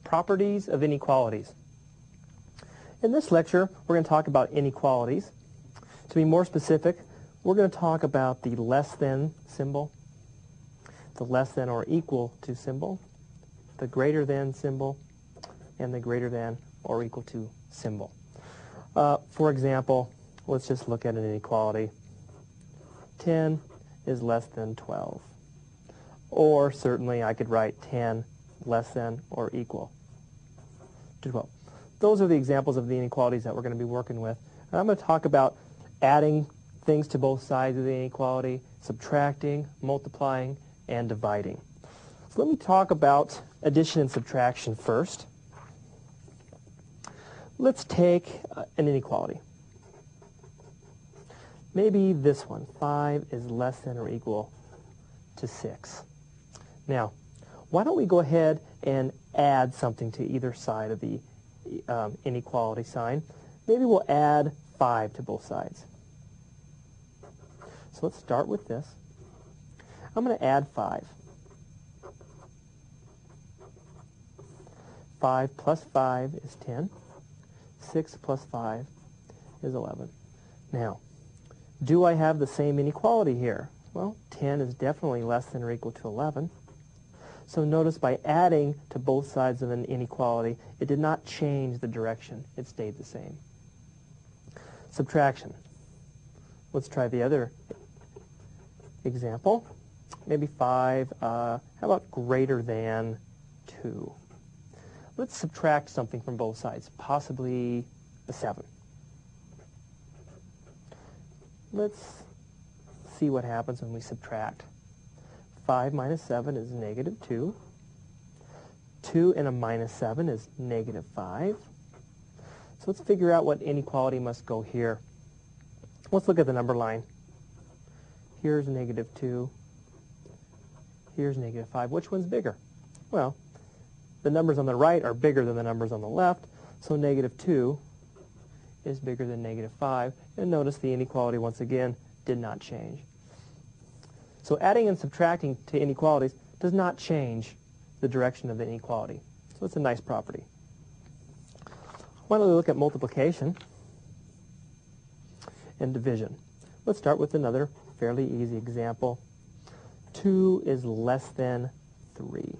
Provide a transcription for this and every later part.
properties of inequalities. In this lecture, we're going to talk about inequalities. To be more specific, we're going to talk about the less than symbol, the less than or equal to symbol, the greater than symbol, and the greater than or equal to symbol. For example, let's just look at an inequality. 10 is less than 12. Or certainly I could write 10 less than or equal to 12. Those are the examples of the inequalities that we're going to be working with. And I'm going to talk about adding things to both sides of the inequality, subtracting, multiplying, and dividing. So let me talk about addition and subtraction first. Let's take an inequality. Maybe this one, 5 is less than or equal to 6. Now, why don't we go ahead and add something to either side of the inequality sign? Maybe we'll add 5 to both sides. So let's start with this. I'm going to add 5. 5 plus 5 is 10. 6 plus 5 is 11. Now, do I have the same inequality here? Well, 10 is definitely less than or equal to 11. So notice by adding to both sides of an inequality, it did not change the direction. It stayed the same. Subtraction. Let's try the other example. Maybe 5, how about greater than 2? Let's subtract something from both sides, possibly a 7. Let's see what happens when we subtract. 5 minus 7 is negative 2. 2 and a minus 7 is negative 5. So let's figure out what inequality must go here. Let's look at the number line. Here's negative 2. Here's negative 5. Which one's bigger? Well, the numbers on the right are bigger than the numbers on the left, so negative 2 is bigger than negative 5. And notice the inequality, once again, did not change. So adding and subtracting to inequalities does not change the direction of the inequality. So it's a nice property. Why don't we look at multiplication and division? Let's start with another fairly easy example. 2 is less than 3.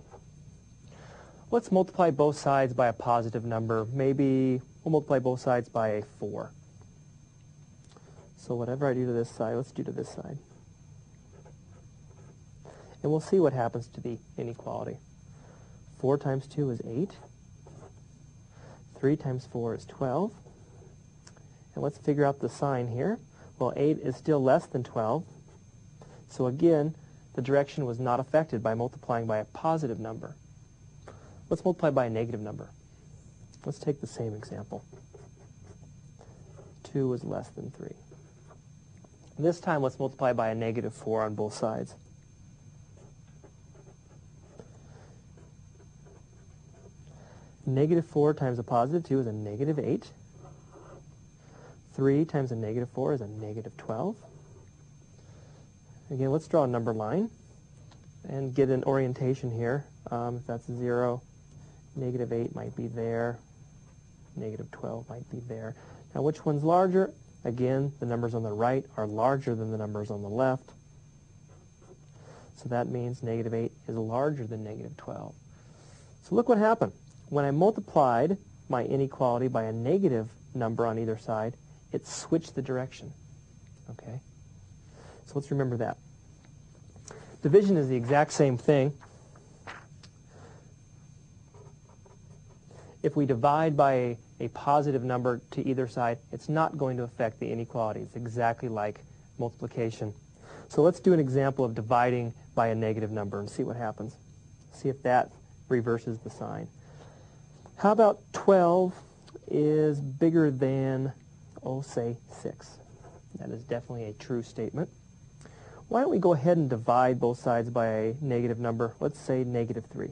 Let's multiply both sides by a positive number. Maybe we'll multiply both sides by a 4. So whatever I do to this side, let's do to this side. And we'll see what happens to the inequality. 4 times 2 is 8. 3 times 4 is 12. And let's figure out the sign here. Well, 8 is still less than 12. So again, the direction was not affected by multiplying by a positive number. Let's multiply by a negative number. Let's take the same example. 2 is less than 3. This time, let's multiply by a negative 4 on both sides. Negative 4 times a positive 2 is a negative 8. 3 times a negative 4 is a negative 12. Again, let's draw a number line and get an orientation here. If that's 0, negative 8 might be there. Negative 12 might be there. Now, which one's larger? Again, the numbers on the right are larger than the numbers on the left. So that means negative 8 is larger than negative 12. So look what happened. When I multiplied my inequality by a negative number on either side, it switched the direction. Okay? So let's remember that. Division is the exact same thing. If we divide by a positive number to either side, it's not going to affect the inequality. It's exactly like multiplication. So let's do an example of dividing by a negative number and see what happens. See if that reverses the sign. How about 12 is bigger than, say 6? That is definitely a true statement. Why don't we go ahead and divide both sides by a negative number? Let's say negative 3.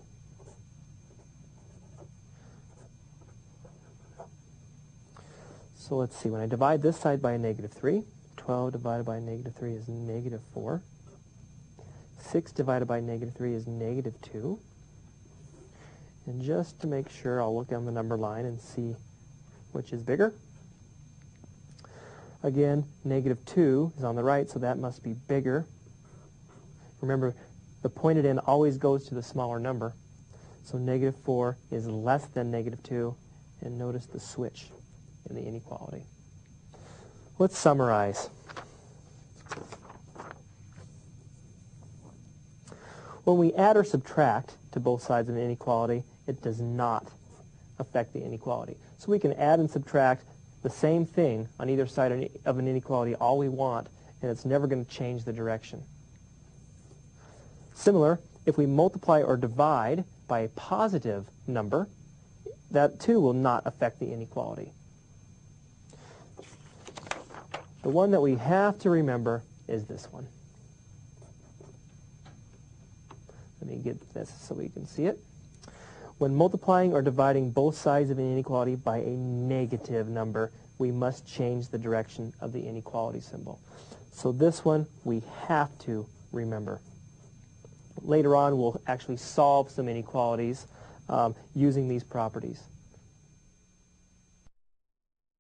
So let's see, when I divide this side by a negative 3, 12 divided by negative 3 is negative 4. 6 divided by negative 3 is negative 2. And just to make sure, I'll look on the number line and see which is bigger. Again, -2 is on the right, so that must be bigger. Remember, the pointed end always goes to the smaller number. So -4 is less than -2, and notice the switch in the inequality. Let's summarize. When we add or subtract to both sides of an inequality, it does not affect the inequality. So we can add and subtract the same thing on either side of an inequality all we want, and it's never going to change the direction. Similar, if we multiply or divide by a positive number, that too will not affect the inequality. The one that we have to remember is this one. Let me get this so we can see it. When multiplying or dividing both sides of an inequality by a negative number, we must change the direction of the inequality symbol. So this one we have to remember. Later on, we'll actually solve some inequalities using these properties.